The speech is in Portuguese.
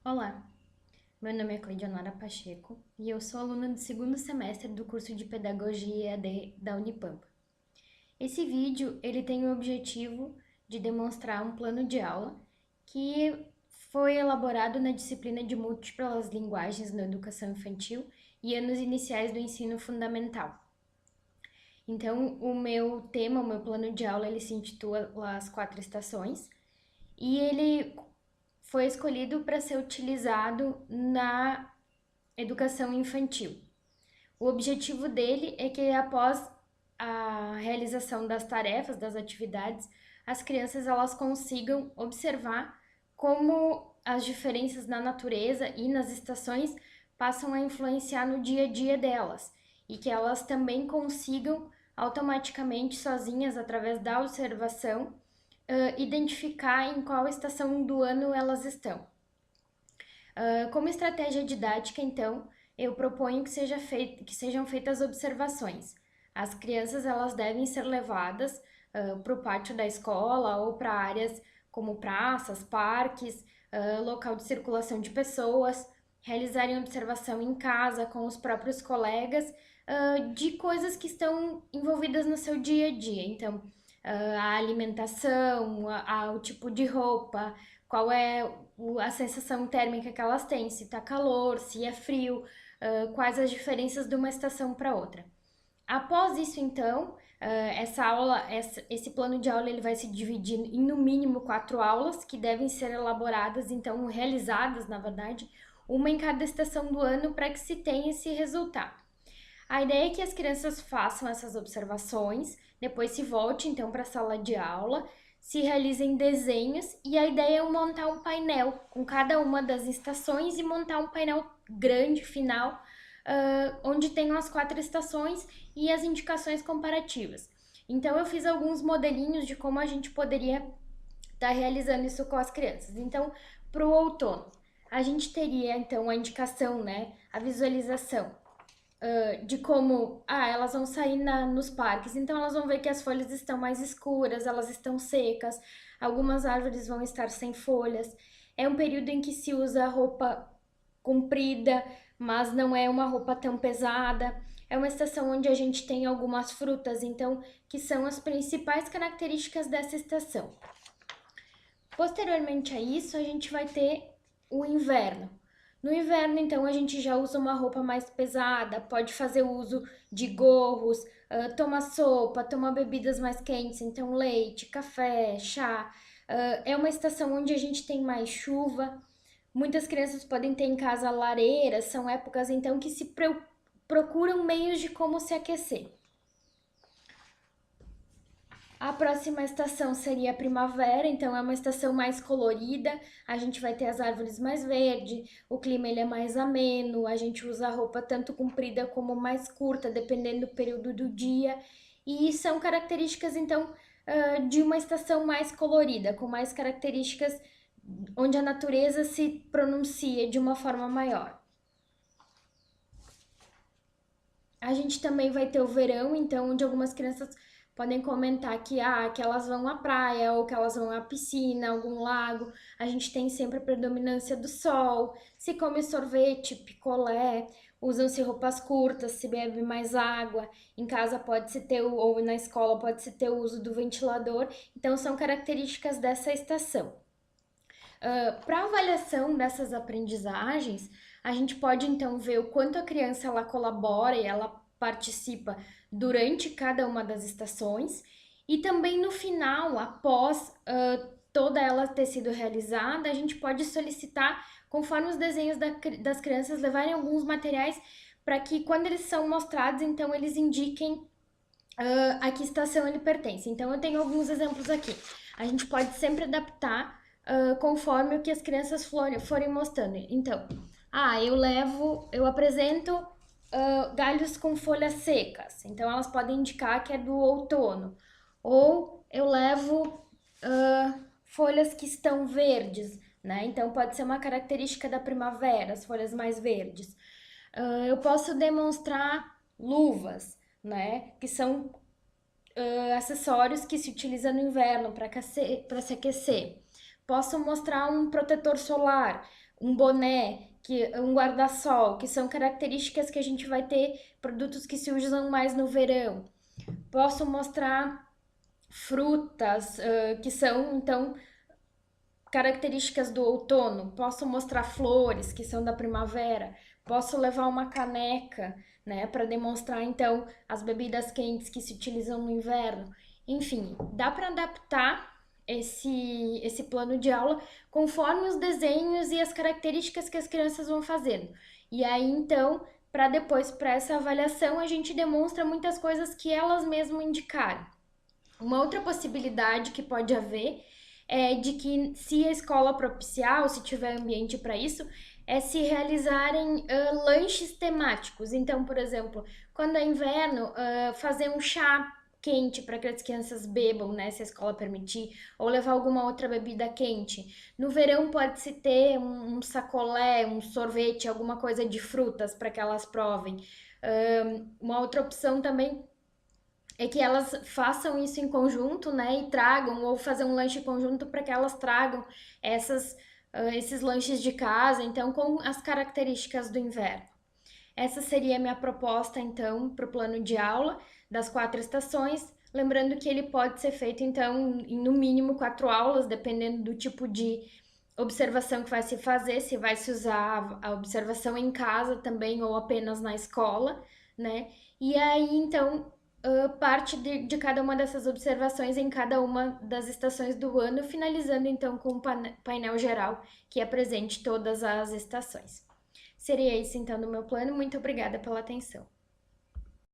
Olá, meu nome é Cleidionara Pacheco e eu sou aluna do segundo semestre do curso de Pedagogia EAD da Unipampa. Esse vídeo ele tem o objetivo de demonstrar um plano de aula que foi elaborado na disciplina de múltiplas linguagens na educação infantil e anos iniciais do ensino fundamental. Então, o meu plano de aula, ele se intitula As Quatro Estações e ele foi escolhido para ser utilizado na educação infantil. O objetivo dele é que após a realização das tarefas, das atividades, as crianças elas consigam observar como as diferenças na natureza e nas estações passam a influenciar no dia a dia delas e que elas também consigam automaticamente sozinhas através da observação identificar em qual estação do ano elas estão. Como estratégia didática, então, eu proponho que sejam feitas observações. As crianças elas devem ser levadas para o pátio da escola ou para áreas como praças, parques, local de circulação de pessoas, realizarem observação em casa com os próprios colegas de coisas que estão envolvidas no seu dia a dia. Então, a alimentação, o tipo de roupa, qual é a sensação térmica que elas têm, se tá calor, se é frio, quais as diferenças de uma estação para outra. Após isso, então, esse plano de aula ele vai se dividir em no mínimo 4 aulas que devem ser elaboradas, então realizadas, na verdade, uma em cada estação do ano para que se tenha esse resultado. A ideia é que as crianças façam essas observações, depois se volte então para a sala de aula, se realizem desenhos e a ideia é montar um painel com cada uma das estações e montar um painel grande final, onde tenham as 4 estações e as indicações comparativas. Então eu fiz alguns modelinhos de como a gente poderia estar realizando isso com as crianças. Então, para o outono, a gente teria então a indicação, né, a visualização de como elas vão sair nos parques, então elas vão ver que as folhas estão mais escuras, elas estão secas, algumas árvores vão estar sem folhas. É um período em que se usa roupa comprida, mas não é uma roupa tão pesada. É uma estação onde a gente tem algumas frutas, então, que são as principais características dessa estação. Posteriormente a isso, a gente vai ter o inverno. No inverno, então, a gente já usa uma roupa mais pesada, pode fazer uso de gorros, toma sopa, toma bebidas mais quentes, então leite, café, chá. É uma estação onde a gente tem mais chuva. Muitas crianças podem ter em casa lareiras, são épocas então que se procuram meios de como se aquecer. A próxima estação seria a primavera, então é uma estação mais colorida. A gente vai ter as árvores mais verdes, o clima ele é mais ameno, a gente usa a roupa tanto comprida como mais curta, dependendo do período do dia. E são características então de uma estação mais colorida, com mais características onde a natureza se pronuncia de uma forma maior. A gente também vai ter o verão, então, onde algumas crianças podem comentar que elas vão à praia ou que elas vão à piscina, algum lago. A gente tem sempre a predominância do sol, se come sorvete, picolé, usam-se roupas curtas, se bebe mais água. Em casa pode-se ter, ou na escola pode-se ter o uso do ventilador. Então, são características dessa estação. Para avaliação dessas aprendizagens, a gente pode então ver o quanto a criança ela colabora e ela participa durante cada uma das estações e também no final, após toda ela ter sido realizada, a gente pode solicitar, conforme os desenhos das crianças, levarem alguns materiais para que quando eles são mostrados, então eles indiquem a que estação ele pertence. Então eu tenho alguns exemplos aqui. A gente pode sempre adaptar conforme o que as crianças forem mostrando. Então, eu apresento galhos com folhas secas. Então, elas podem indicar que é do outono. Ou eu levo folhas que estão verdes, né? Então, pode ser uma característica da primavera, as folhas mais verdes. Eu posso demonstrar luvas, né? Que são acessórios que se utilizam no inverno para se aquecer. Posso mostrar um protetor solar, um boné, um guarda-sol, que são características que a gente vai ter, produtos que se usam mais no verão. Posso mostrar frutas, que são, então, características do outono. Posso mostrar flores, que são da primavera. Posso levar uma caneca, né, para demonstrar, então, as bebidas quentes que se utilizam no inverno. Enfim, dá para adaptar esse plano de aula conforme os desenhos e as características que as crianças vão fazendo. E aí, então, para depois, para essa avaliação, a gente demonstra muitas coisas que elas mesmas indicaram. Uma outra possibilidade que pode haver é de que, se a escola propiciar, ou se tiver ambiente para isso, é se realizarem lanches temáticos. Então, por exemplo, quando é inverno, fazer um chá quente para que as crianças bebam, né, se a escola permitir, ou levar alguma outra bebida quente. No verão pode-se ter um sacolé, um sorvete, alguma coisa de frutas para que elas provem. Uma outra opção também é que elas façam isso em conjunto, né, e tragam, ou fazer um lanche conjunto para que elas tragam esses lanches de casa, então, com as características do inverno. Essa seria a minha proposta, então, para o plano de aula das 4 estações. Lembrando que ele pode ser feito, então, em no mínimo 4 aulas, dependendo do tipo de observação que vai se fazer, se vai se usar a observação em casa também ou apenas na escola, né? E aí, então, parte de cada uma dessas observações em cada uma das estações do ano, finalizando então com um painel geral que apresente todas as estações. Seria isso então do meu plano. Muito obrigada pela atenção.